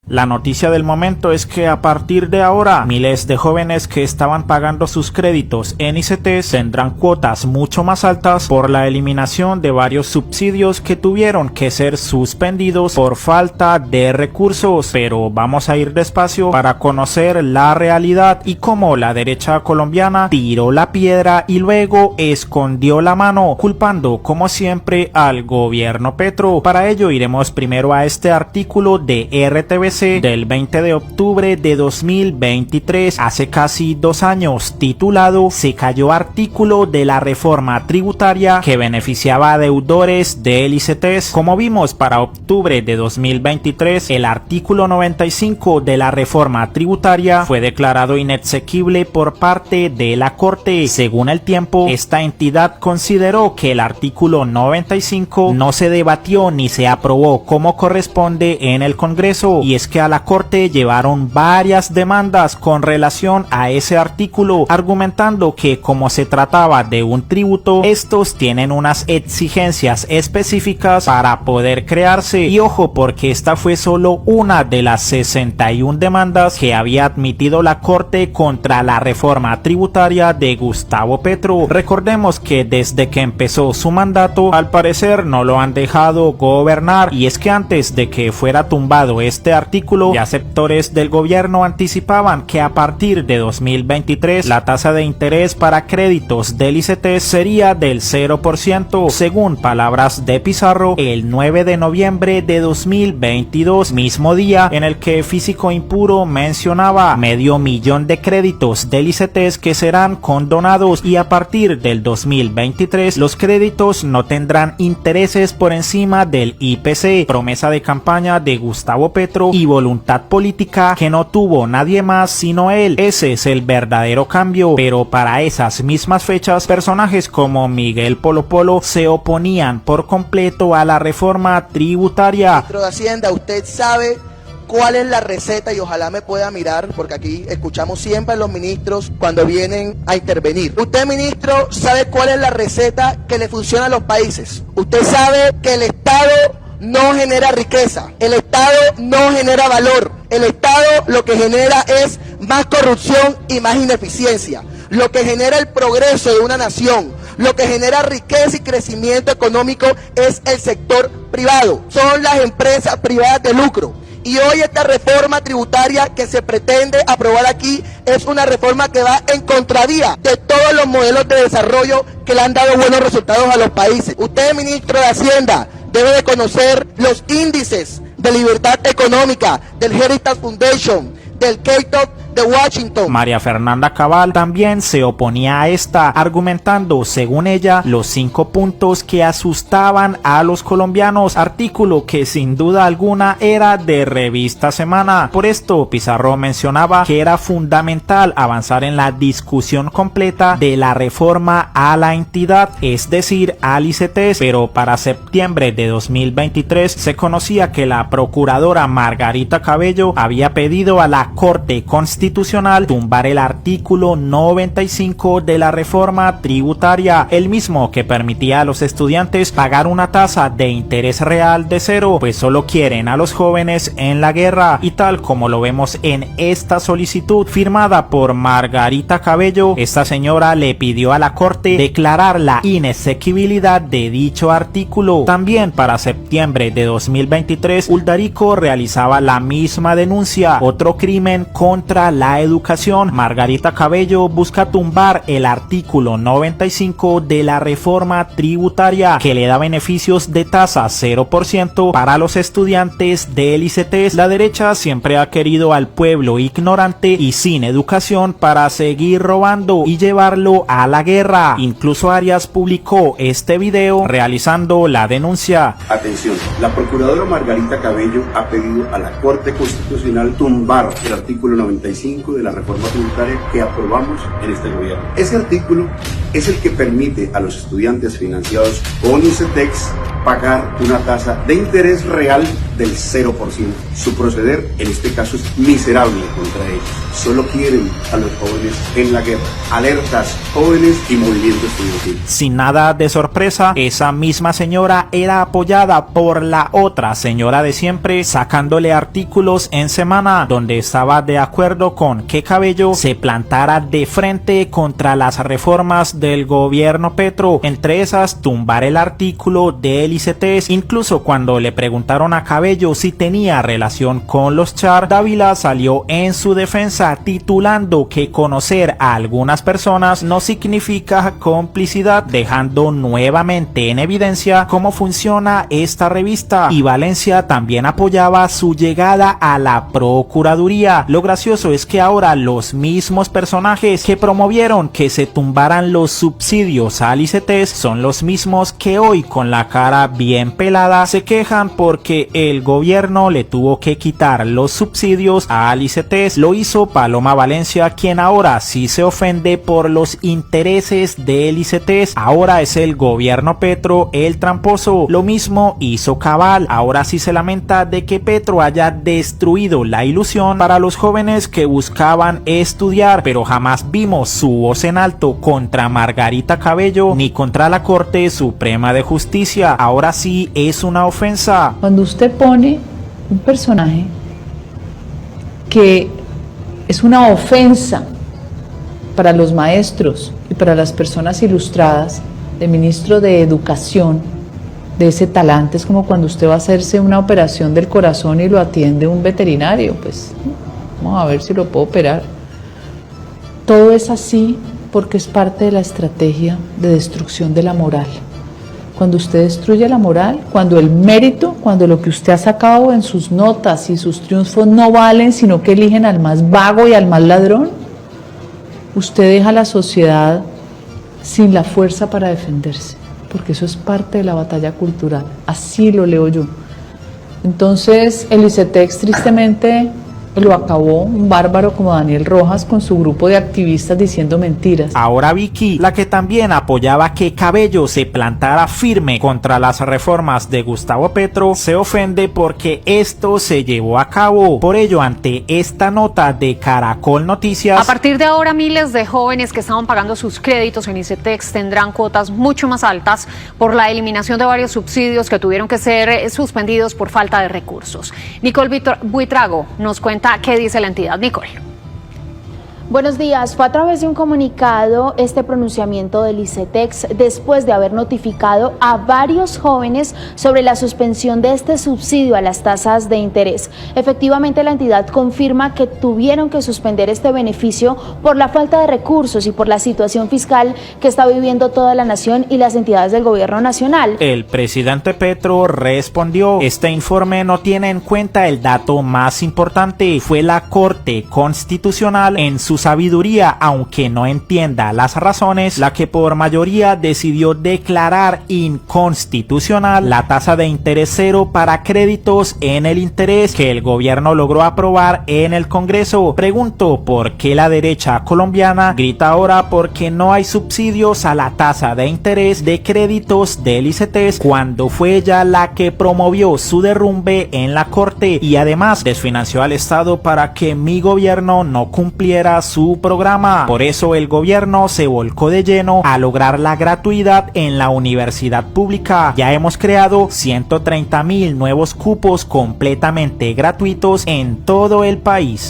La noticia del momento es que a partir de ahora, miles de jóvenes que estaban pagando sus créditos en ICETEX tendrán cuotas mucho más altas por la eliminación de varios subsidios que tuvieron que ser suspendidos por falta de recursos. Pero vamos a ir despacio para conocer la realidad y cómo la derecha colombiana tiró la piedra y luego escondió la mano, culpando como siempre al gobierno Petro. Para ello iremos primero a este artículo de RTBC del 20 de octubre de 2023, hace casi 2 años, titulado "Se cayó artículo de la reforma tributaria que beneficiaba a deudores del ICETEX". Como vimos, para octubre de 2023, el artículo 95 de la reforma tributaria fue declarado inexequible por parte de la Corte. Según El Tiempo, esta entidad consideró que el artículo 95 no se debatió ni se aprobó como corresponde en el Congreso, y es que a la Corte llevaron varias demandas con relación a ese artículo, argumentando que como se trataba de un tributo, estos tienen unas exigencias específicas para poder crearse. Y ojo, porque esta fue solo una de las 61 demandas que había admitido la Corte contra la reforma tributaria de Gustavo Petro. Recordemos que desde que empezó su mandato, al parecer no lo han dejado gobernar, y es que antes de que fuera tumbado este artículo, ya sectores del gobierno anticipaban que a partir de 2023 la tasa de interés para créditos del ICETEX sería del 0%, según palabras de Pizarro el 9 de noviembre de 2022, mismo día en el que Físico Impuro mencionaba 500.000 de créditos del ICETEX que serán condonados, y a partir del 2023 los créditos no tendrán intereses por encima del IPC, promesa de campaña de Gustavo Petro y voluntad política que no tuvo nadie más sino él. Ese es el verdadero cambio. Pero para esas mismas fechas, personajes como Miguel Polo Polo se oponían por completo a la reforma tributaria. Ministro de Hacienda, usted sabe cuál es la receta, y ojalá me pueda mirar, porque aquí escuchamos siempre a los ministros cuando vienen a intervenir. Usted, ministro, sabe cuál es la receta que le funciona a los países. Usted sabe que el Estado no genera riqueza, el Estado no genera valor, el Estado lo que genera es más corrupción y más ineficiencia. Lo que genera el progreso de una nación, lo que genera riqueza y crecimiento económico es el sector privado, son las empresas privadas de lucro. Y hoy esta reforma tributaria que se pretende aprobar aquí es una reforma que va en contravía de todos los modelos de desarrollo que le han dado buenos resultados a los países. Usted, ministro de Hacienda, debe de conocer los índices de libertad económica del Heritage Foundation, del K-Top de Washington. María Fernanda Cabal también se oponía a esta, argumentando, según ella, los 5 puntos que asustaban a los colombianos, artículo que sin duda alguna era de Revista Semana. Por esto, Pizarro mencionaba que era fundamental avanzar en la discusión completa de la reforma a la entidad, es decir, al ICETEX, pero para septiembre de 2023 se conocía que la procuradora Margarita Cabello había pedido a la Corte Constitucional tumbar el artículo 95 de la reforma tributaria, el mismo que permitía a los estudiantes pagar una tasa de interés real de 0, pues solo quieren a los jóvenes en la guerra. Y tal como lo vemos en esta solicitud firmada por Margarita Cabello, esta señora le pidió a la Corte declarar la inexequibilidad de dicho artículo. También para septiembre de 2023, Uldarico realizaba la misma denuncia, otro crimen contra la educación. Margarita Cabello busca tumbar el artículo 95 de la reforma tributaria que le da beneficios de tasa 0% para los estudiantes del ICETEX. La derecha siempre ha querido al pueblo ignorante y sin educación para seguir robando y llevarlo a la guerra. Incluso Arias publicó este video realizando la denuncia. Atención, la procuradora Margarita Cabello ha pedido a la Corte Constitucional tumbar el artículo 95 de la reforma tributaria que aprobamos en este gobierno. Ese artículo es el que permite a los estudiantes financiados con ICETEX pagar una tasa de interés real del 0%. Su proceder en este caso es miserable contra ellos. Solo quieren a los jóvenes en la guerra. Alertas, jóvenes y movimiento estudiantil. Sin nada de sorpresa, esa misma señora era apoyada por la otra señora de siempre, sacándole artículos en Semana donde estaba de acuerdo con que Cabello se plantara de frente contra las reformas del gobierno Petro, entre esas tumbar el artículo del ICETEX. Incluso cuando le preguntaron a Cabello si tenía relación con los Char, Dávila salió en su defensa titulando que conocer a algunas personas no significa complicidad, dejando nuevamente en evidencia cómo funciona esta revista. Y Valencia también apoyaba su llegada a la Procuraduría. Lo gracioso es que ahora los mismos personajes que promovieron que se tumbaran los subsidios al ICETEX son los mismos que hoy, con la cara bien pelada, se quejan porque el gobierno le tuvo que quitar los subsidios al ICETEX. Lo hizo Paloma Valencia, quien ahora sí se ofende por los intereses del ICETEX. Ahora es el gobierno Petro el tramposo. Lo mismo hizo Cabal. Ahora sí se lamenta de que Petro haya destruido la ilusión para los jóvenes que buscaban estudiar, pero jamás vimos su voz en alto contra Margarita Cabello ni contra la Corte Suprema de Justicia. Ahora sí es una ofensa. Cuando usted pone un personaje que es una ofensa para los maestros y para las personas ilustradas, de ministro de Educación, de ese talante, es como cuando usted va a hacerse una operación del corazón y lo atiende un veterinario, pues vamos a ver si lo puedo operar. Todo es así porque es parte de la estrategia de destrucción de la moral. Cuando usted destruye la moral, cuando el mérito, cuando lo que usted ha sacado en sus notas y sus triunfos no valen, sino que eligen al más vago y al más ladrón, usted deja a la sociedad sin la fuerza para defenderse, porque eso es parte de la batalla cultural. Así lo leo yo. Entonces, el ICETEX tristemente lo acabó un bárbaro como Daniel Rojas con su grupo de activistas diciendo mentiras. Ahora Vicky, la que también apoyaba que Cabello se plantara firme contra las reformas de Gustavo Petro, se ofende porque esto se llevó a cabo. Por ello, ante esta nota de Caracol Noticias, a partir de ahora miles de jóvenes que estaban pagando sus créditos en ICETEX tendrán cuotas mucho más altas por la eliminación de varios subsidios que tuvieron que ser suspendidos por falta de recursos. Nicole Buitrago nos cuenta qué dice la entidad. Nicole. Buenos días. Fue a través de un comunicado este pronunciamiento del ICETEX después de haber notificado a varios jóvenes sobre la suspensión de este subsidio a las tasas de interés. Efectivamente, la entidad confirma que tuvieron que suspender este beneficio por la falta de recursos y por la situación fiscal que está viviendo toda la nación y las entidades del gobierno nacional. El presidente Petro respondió: este informe no tiene en cuenta el dato más importante. Fue la Corte Constitucional en su sabiduría, aunque no entienda las razones, la que por mayoría decidió declarar inconstitucional la tasa de interés cero para créditos en el interés que el gobierno logró aprobar en el Congreso. Pregunto por qué la derecha colombiana grita ahora porque no hay subsidios a la tasa de interés de créditos del ICETEX, cuando fue ella la que promovió su derrumbe en la Corte y además desfinanció al Estado para que mi gobierno no cumpliera su programa. Por eso el gobierno se volcó de lleno a lograr la gratuidad en la universidad pública. Ya hemos creado 130.000 nuevos cupos completamente gratuitos en todo el país.